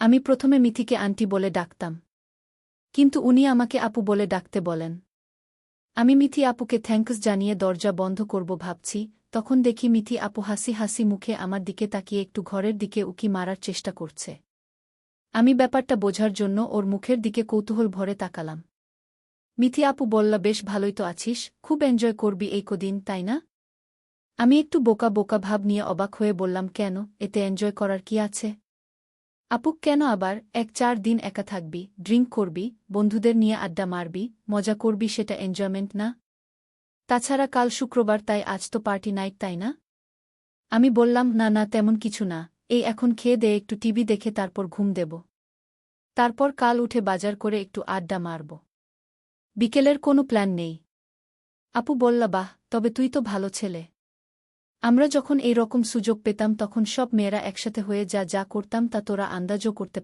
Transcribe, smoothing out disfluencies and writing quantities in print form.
আমি প্রথমে মিথিকে আন্টি বলে ডাকতাম, কিন্তু উনি আমাকে আপু বলে ডাকতে বলেন। আমি মিথি আপুকে থ্যাঙ্কস জানিয়ে দরজা বন্ধ করব ভাবছি, তখন দেখি মিথি আপু হাসি হাসি মুখে আমার দিকে তাকিয়ে একটু ঘরের দিকে উকি মারার চেষ্টা করছে। আমি ব্যাপারটা বোঝার জন্য ওর মুখের দিকে কৌতূহল ভরে তাকালাম। মিথি আপু বলল, বেশ ভালোই তো আছিস, খুব এনজয় করবি এই কদিন, তাই না? আমি একটু বোকা বোকা ভাব নিয়ে অবাক হয়ে বললাম, কেন, এতে এনজয় করার কি আছে? আপু, কেন আবার? 1-4 দিন একা থাকবি, ড্রিঙ্ক করবি, বন্ধুদের নিয়ে আড্ডা মারবি, মজা করবি, সেটা এনজয়মেন্ট না? তাছাড়া কাল শুক্রবার, তাই আজ তো পার্টি নাইট, তাই না? আমি বললাম, না না, তেমন কিছু না, এই এখন খেয়ে দেয়ে একটু টিভি দেখে তারপর ঘুম দেব। তারপর কাল উঠে বাজার করে একটু আড্ডা মারব। বিকেলের কোনো প্ল্যান নেই। আপু বলল, বাহ, তবে তুই তো ভালো ছেলে। আমরা যখন এই রকম সুযোগ পেতাম তখন সব মেয়েরা একসাথে হয়ে যা যা করতাম তা তোরা আন্দাজও করতে